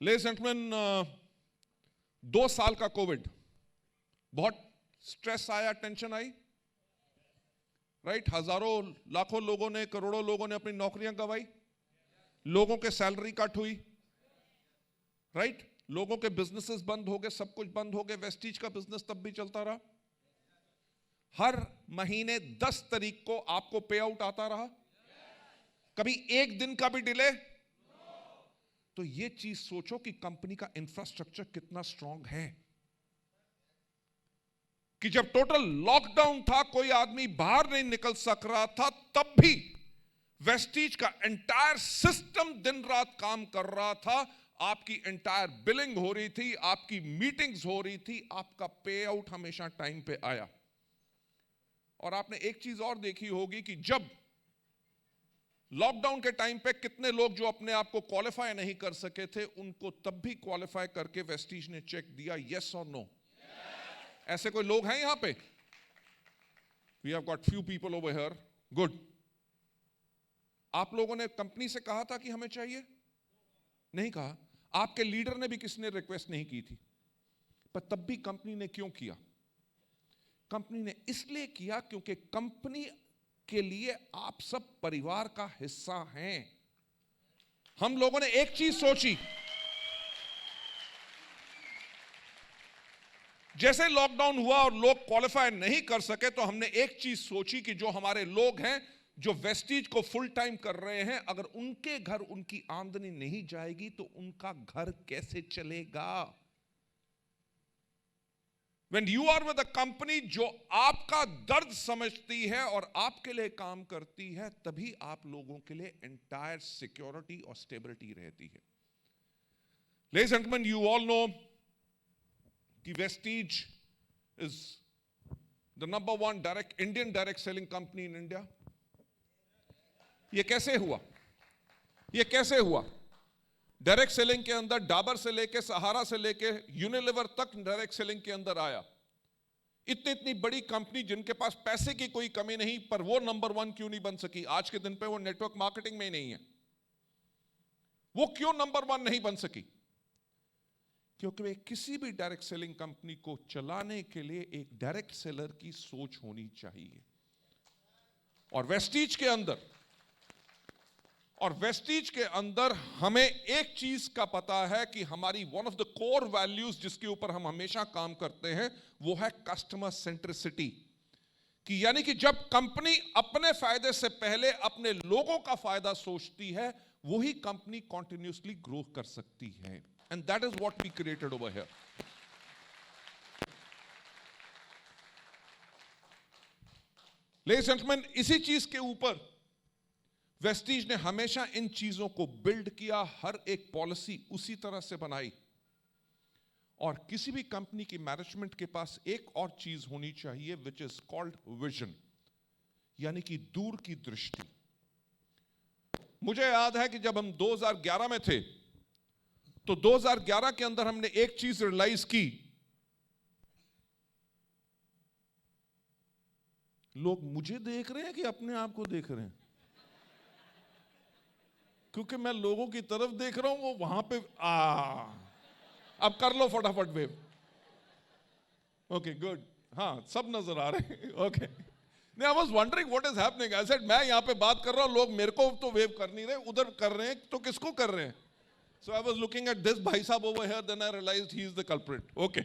Ladies and gentleman, 2 साल का Covid, बहुत स्ट्रेस आया, टेंशन आई, राइट? हजारों लाखों लोगों ने, करोड़ों लोगों ने अपनी नौकरियां गंवाई, लोगों के सैलरी कट हुई, राइट? लोगों के बिजनेसेस बंद हो गए, सब कुछ बंद हो गए। वेस्टीज का बिजनेस तब भी चलता रहा। हर महीने 10 तारीख को आपको पे आउट आता रहा, कभी एक दिन का भी डिले। तो ये चीज सोचो कि कंपनी का इंफ्रास्ट्रक्चर कितना स्ट्रांग है, कि जब टोटल लॉकडाउन था, कोई आदमी बाहर नहीं निकल सक रहा था, तब भी वेस्टीज का एंटायर सिस्टम दिन रात काम कर रहा था। आपकी एंटायर बिलिंग हो रही थी, आपकी मीटिंग्स हो रही थी, आपका पे आउट हमेशा टाइम पे आया। और आपने एक चीज और देखी होगी कि जब लॉकडाउन के टाइम पे कितने लोग जो अपने आप को क्वालिफाई नहीं कर सके थे, उनको तब भी क्वालिफाई करके वेस्टीज ने चेक दिया, यस और नो। ऐसे कोई लोग हैं यहां पे? We have got few people over here, good. आप लोगों ने कंपनी से कहा था कि हमें चाहिए? नहीं कहा। आपके लीडर ने भी किसी ने रिक्वेस्ट नहीं की थी, पर तब भी कंपनी ने क्यों किया? कंपनी ने इसलिए किया क्योंकि कंपनी के लिए आप सब परिवार का हिस्सा हैं। हम लोगों ने एक चीज सोची, जैसे लॉकडाउन हुआ और लोग क्वालिफाई नहीं कर सके, तो हमने एक चीज सोची कि जो हमारे लोग हैं जो वेस्टीज को फुल टाइम कर रहे हैं, अगर उनके घर उनकी आमदनी नहीं जाएगी तो उनका घर कैसे चलेगा? When you are with a company जो आपका दर्द समझती है और आपके लिए काम करती है, तभी आप लोगों के लिए एंटायर सिक्योरिटी और स्टेबिलिटी रहती है। Ladies and gentlemen, you all know कि Vestige is the number one Indian direct selling company in India. ये कैसे हुआ? ये कैसे हुआ? डायरेक्ट सेलिंग के अंदर डाबर से लेके, सहारा से लेके, यूनिलीवर तक डायरेक्ट सेलिंग के अंदर आया। इतनी बड़ी कंपनी जिनके पास पैसे की कोई कमी नहीं, पर वो नंबर 1 क्यों नहीं बन सकी? आज के दिन पे वो नेटवर्क मार्केटिंग में ही नहीं है। वो क्यों नंबर 1 नहीं बन सकी? क्योंकि वे किसी भी डायरेक्ट सेलिंग कंपनी को चलाने के लिए एक डायरेक्ट सेलर की सोच होनी चाहिए। और वेस्टीज के अंदर हमें एक चीज का पता है कि हमारी one of the core values जिसके ऊपर हम हमेशा काम करते हैं, वो है कस्टमर सेंट्रिसिटी। कि यानी कि जब कंपनी अपने फायदे से पहले अपने लोगों का फायदा सोचती है, वही कंपनी कंटिन्यूअसली ग्रो कर सकती है। And that is what we created over here. Ladies and gentleman, इसी चीज के ऊपर वेस्टीज ने हमेशा इन चीजों को बिल्ड किया, हर एक पॉलिसी उसी तरह से बनाई। और किसी भी कंपनी की मैनेजमेंट के पास एक और चीज होनी चाहिए, विच इज कॉल्ड विजन, यानी कि दूर की दृष्टि। मुझे याद है कि जब हम 2011 में थे, तो 2011 के अंदर हमने एक चीज रियलाइज की, लोग मुझे देख रहे हैं कि अपने आप को देख रहे हैं? क्योंकि मैं लोगों की तरफ देख रहा हूं, वो वहां पे अब कर लो फटाफट वेव। ओके गुड, हाँ सब नजर आ रहे हैं। ओके, नहीं, I was wondering what is happening. I said मैं यहां पे बात कर रहा हूं, लोग मेरे को तो वेव कर नहीं रहे, उधर कर रहे हैं, तो किसको कर रहे हैं? So I was looking at this भाई साहब over here, then I realized he is the culprit. Okay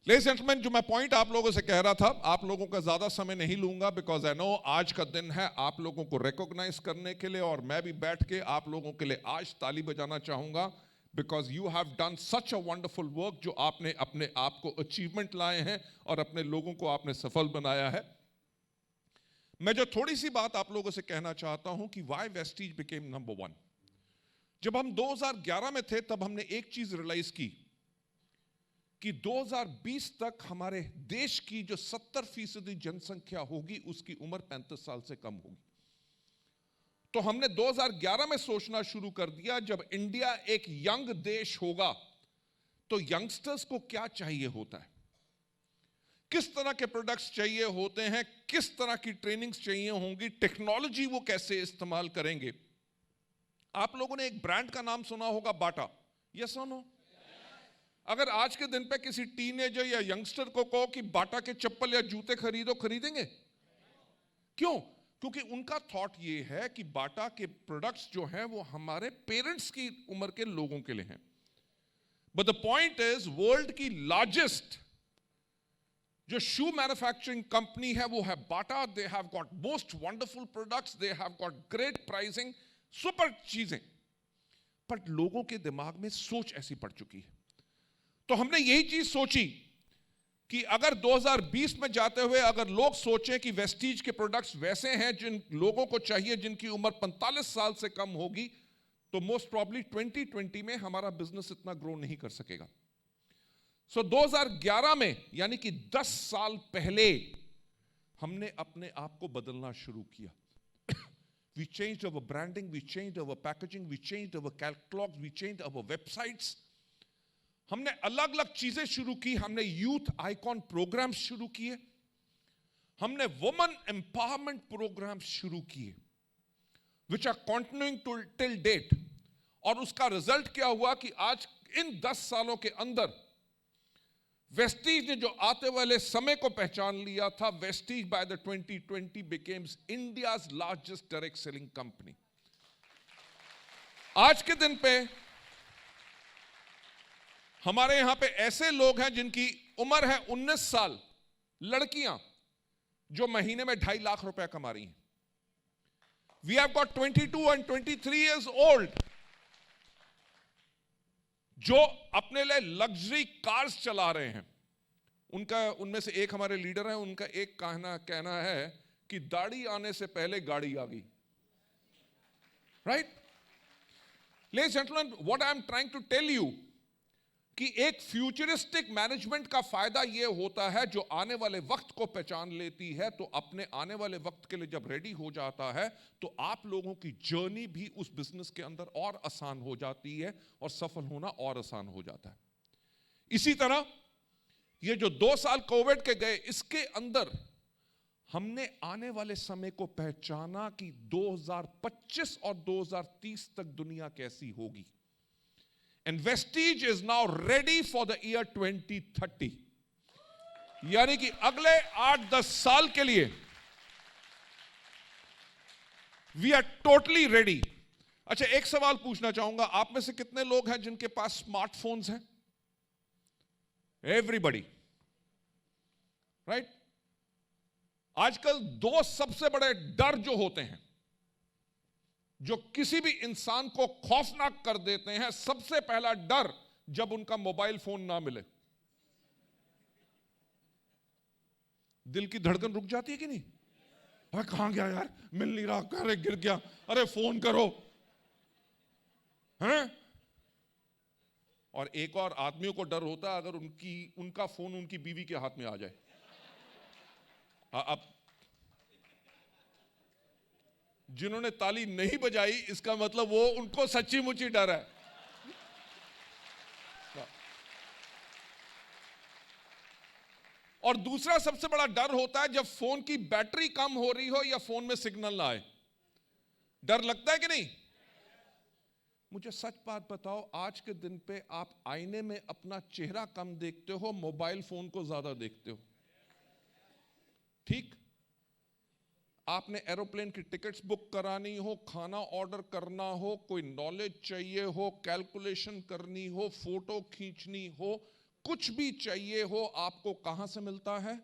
ladies and gentleman, जो मैं पॉइंट आप लोगों से कह रहा था, आप लोगों का ज्यादा समय नहीं लूंगा, बिकॉज आई नो आज का दिन है आप लोगों को रिकॉग्नाइज करने के लिए, और मैं भी बैठ के आप लोगों के लिए आज ताली बजाना चाहूंगा, because you have done such a wonderful work, जो आपने अपने आप को अचीवमेंट लाए हैं और अपने लोगों को आपने सफल बनाया है। मैं जो थोड़ी सी बात आप लोगों से कहना चाहता हूं कि व्हाई वेस्टीज बिकेम नंबर 1। जब हम 2011 में थे, तब हमने एक चीज रियलाइज की कि 2020 तक हमारे देश की जो 70% जनसंख्या होगी, उसकी उम्र 35 साल से कम होगी। तो हमने 2011 में सोचना शुरू कर दिया, जब इंडिया एक यंग देश होगा, तो यंगस्टर्स को क्या चाहिए होता है, किस तरह के प्रोडक्ट्स चाहिए होते हैं, किस तरह की ट्रेनिंग्स चाहिए होंगी, टेक्नोलॉजी वो कैसे इस्तेमाल करेंगे। आप लोगों ने एक ब्रांड का नाम सुना होगा, बाटा। यस और नो? अगर आज के दिन पे किसी टीनेजर या यंगस्टर को कहो कि बाटा के चप्पल या जूते खरीदो, खरीदेंगे? क्यों? क्योंकि उनका थॉट ये है कि बाटा के प्रोडक्ट्स जो हैं वो हमारे पेरेंट्स की उम्र के लोगों के लिए हैं। But the point is, world की लार्जेस्ट जो शू मैन्युफैक्चरिंग कंपनी है वो है Bata. They have got most wonderful products, they have got great pricing, super चीजें। पर लोगों के दिमाग में सोच ऐसी पड़ चुकी है। तो हमने यही चीज सोची कि अगर 2020 में जाते हुए अगर लोग सोचें कि वेस्टीज के प्रोडक्ट्स वैसे हैं जिन लोगों को चाहिए जिनकी उम्र 45 साल से कम होगी, तो मोस्ट प्रॉब्ली 2020 में हमारा बिजनेस इतना ग्रो नहीं कर सकेगा। सो 2011 में, यानी कि 10 साल पहले, हमने अपने आप को बदलना शुरू किया। We changed our branding, we changed our packaging, we changed our catalogs, we changed our websites. हमने अलग अलग चीजें शुरू की। हमने यूथ आइकॉन प्रोग्राम्स शुरू किए, हमने वुमेन एम्पावरमेंट प्रोग्राम्स शुरू किए, which are continuing till date. और उसका रिजल्ट क्या हुआ कि आज इन 10 सालों के अंदर वेस्टीज ने जो आते वाले समय को पहचान लिया था, Vestige by the 2020 becomes India's largest direct selling company. आज के दिन पे हमारे यहां पे ऐसे लोग हैं जिनकी उम्र है 19 साल, लड़कियां जो महीने में 2.5 लाख रुपए कमा रही हैं। We have got 22 and 23 years old जो अपने लिए लग्जरी कार्स चला रहे हैं। उनमें से एक हमारे लीडर हैं, उनका एक कहना है कि दाढ़ी आने से पहले गाड़ी आ गई। Right? Ladies and gentleman, what I am trying to tell you कि एक फ्यूचरिस्टिक मैनेजमेंट का फायदा यह होता है जो आने वाले वक्त को पहचान लेती है, तो अपने आने वाले वक्त के लिए जब रेडी हो जाता है तो आप लोगों की जर्नी भी उस बिजनेस के अंदर और आसान हो जाती है और सफल होना और आसान हो जाता है। इसी तरह ये जो 2 साल कोविड के गए, इसके अंदर हमने आने वाले समय को पहचाना कि 2025 और 2030 तक दुनिया कैसी होगी। And Vestige is now ready for the year 2030, यानी कि अगले 8-10 साल के लिए we are totally ready। अच्छा, एक सवाल पूछना चाहूंगा, आप में से कितने लोग हैं जिनके पास स्मार्टफोन्स हैं? Everybody, right? आजकल 2 सबसे बड़े डर जो होते हैं, जो किसी भी इंसान को खौफनाक कर देते हैं, सबसे पहला डर जब उनका मोबाइल फोन ना मिले। दिल की धड़कन रुक जाती है कि नहीं? अरे कहां गया यार, मिल नहीं रहा, अरे गिर गया, अरे फोन करो, हैं? और एक और आदमियों को डर होता है अगर उनका फोन उनकी बीवी के हाथ में आ जाए। अब जिन्होंने ताली नहीं बजाई, इसका मतलब वो उनको सच्ची मुच्ची डर है। और दूसरा सबसे बड़ा डर होता है जब फोन की बैटरी कम हो रही हो या फोन में सिग्नल ना आए। डर लगता है कि नहीं? मुझे सच बात बताओ, आज के दिन पे आप आईने में अपना चेहरा कम देखते हो, मोबाइल फोन को ज्यादा देखते हो। ठीक? आपने एरोप्लेन की टिकट्स बुक करानी हो, खाना ऑर्डर करना हो, कोई नॉलेज चाहिए हो, कैलकुलेशन करनी हो, फोटो खींचनी हो, कुछ भी चाहिए हो, आपको कहां से मिलता है?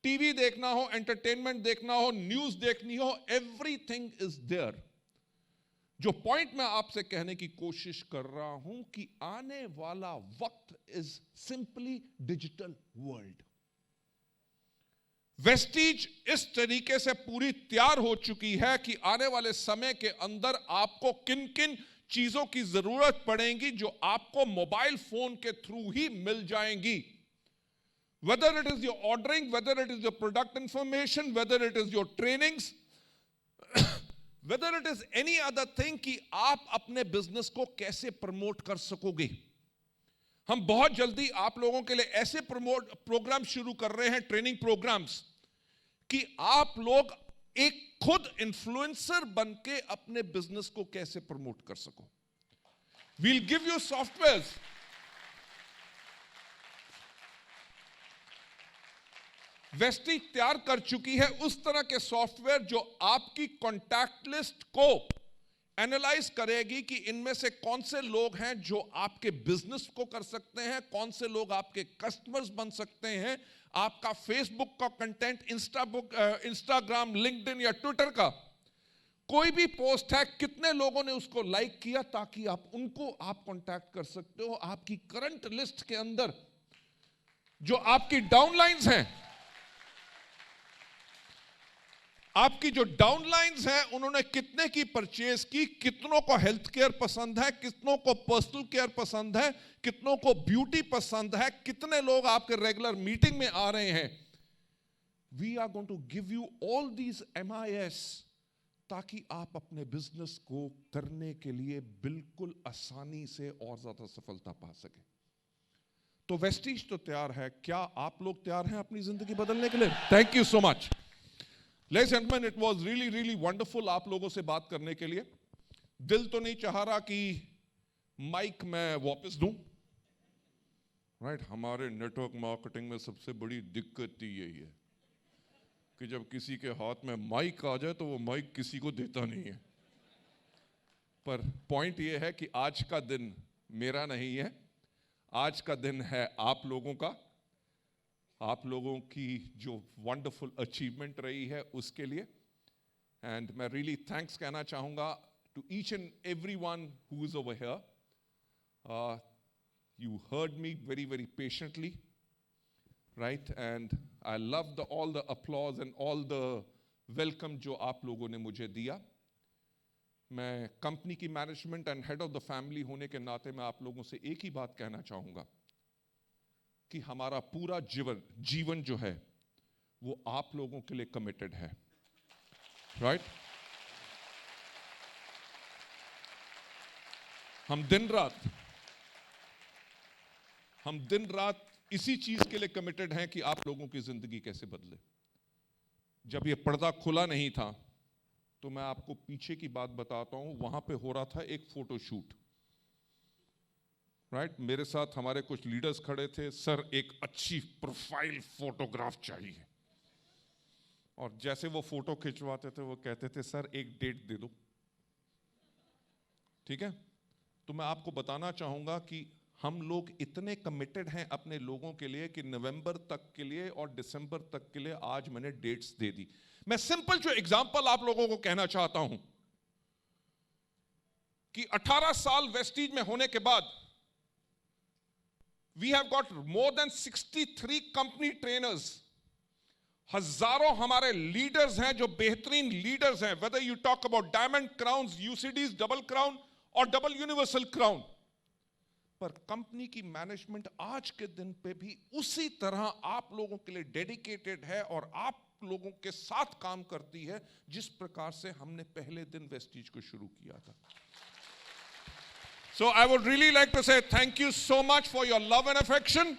टीवी देखना हो, एंटरटेनमेंट देखना हो, न्यूज देखनी हो, एवरीथिंग इज देयर। जो पॉइंट मैं आपसे कहने की कोशिश कर रहा हूं कि आने वाला वक्त is simply digital world. Vestige इस तरीके से पूरी तैयार हो चुकी है कि आने वाले समय के अंदर आपको किन किन चीजों की जरूरत पड़ेगी जो आपको मोबाइल फोन के थ्रू ही मिल जाएंगी। Whether it is your ordering, whether it is your product information, whether it is your trainings, whether it is any other thing कि आप अपने बिजनेस को कैसे प्रमोट कर सकोगे। हम बहुत जल्दी आप लोगों के लिए ऐसे प्रोग्राम शुरू कर रहे हैं, ट्रेनिंग प्रोग्राम्स, कि आप लोग एक खुद इन्फ्लुएंसर बन के अपने बिजनेस को कैसे प्रमोट कर सको। We'll give you software, Vestige तैयार कर चुकी है उस तरह के सॉफ्टवेयर जो आपकी कॉन्टैक्ट लिस्ट को एनालाइज करेगी कि इनमें से कौन से लोग हैं जो आपके बिजनेस को कर सकते हैं, कौन से लोग आपके कस्टमर्स बन सकते हैं। आपका फेसबुक का कंटेंट, इंस्टाग्राम, लिंक्डइन या ट्विटर का कोई भी पोस्ट है, कितने लोगों ने उसको लाइक किया, ताकि आप उनको आप कांटेक्ट कर सकते हो। आपकी करंट लिस्ट के अंदर जो आपकी डाउनलाइंस हैं, आपकी जो डाउनलाइंस हैं, उन्होंने कितने की परचेज की, कितनों को हेल्थ केयर पसंद है, कितनों को पर्सनल केयर पसंद है, कितनों को ब्यूटी पसंद है, कितने लोग आपके रेगुलर मीटिंग में आ रहे हैं। We are going to give you all these MIS ताकि आप अपने बिजनेस को करने के लिए बिल्कुल आसानी से और ज्यादा सफलता पा सके। तो वेस्टीज तो तैयार है, क्या आप लोग तैयार हैं अपनी जिंदगी बदलने के लिए? Thank you so much Ladies and gentlemen, it was really, really wonderful आप लोगों से बात करने के लिए। दिल तो नहीं चाह रहा कि माइक मैं वापस दूं, राइट? हमारे नेटवर्क मार्केटिंग में सबसे बड़ी दिक्कत ही यही है कि जब किसी के हाथ में माइक आ जाए तो वो माइक किसी को देता नहीं है। पर पॉइंट ये है कि आज का दिन मेरा नहीं है, आज का दिन है आप लोगों का। आप लोगों की जो वंडरफुल अचीवमेंट रही है उसके लिए, एंड मैं रियली थैंक्स कहना चाहूँगा to each and every one who is over here. You heard me very very patiently, right? And I love all the applause and all the welcome जो आप लोगों ने मुझे दिया। मैं कंपनी की management and head of the family होने के नाते मैं आप लोगों से एक ही बात कहना चाहूँगा कि हमारा पूरा जीवन जो है वो आप लोगों के लिए कमिटेड है, राइट? हम दिन रात इसी चीज के लिए कमिटेड हैं कि आप लोगों की जिंदगी कैसे बदले। जब ये पर्दा खुला नहीं था तो मैं आपको पीछे की बात बताता हूं, वहां पे हो रहा था एक फोटोशूट, राइट? मेरे साथ हमारे कुछ लीडर्स खड़े थे, सर एक अच्छी प्रोफाइल फोटोग्राफ चाहिए। और जैसे वो फोटो खिंचवाते थे वो कहते थे सर एक डेट दे दो, ठीक है? तो मैं आपको बताना चाहूंगा कि हम लोग इतने कमिटेड हैं अपने लोगों के लिए कि नवंबर तक के लिए और दिसंबर तक के लिए आज मैंने डेट्स दे दी। मैं सिंपल जो एग्जांपल आप लोगों को कहना चाहता हूं कि 18 साल वेस्टीज में होने के बाद we have got more than 63 company trainers, हजारों हमारे लीडर्स हैं जो बेहतरीन लीडर्स हैं, whether you talk about diamond crowns, UCDs, double crown और double universal crown। पर कंपनी की मैनेजमेंट आज के दिन पे भी उसी तरह आप लोगों के लिए डेडिकेटेड है और आप लोगों के साथ काम करती है जिस प्रकार से हमने पहले दिन वेस्टीज को शुरू किया था। So I would really like to say thank you so much for your love and affection.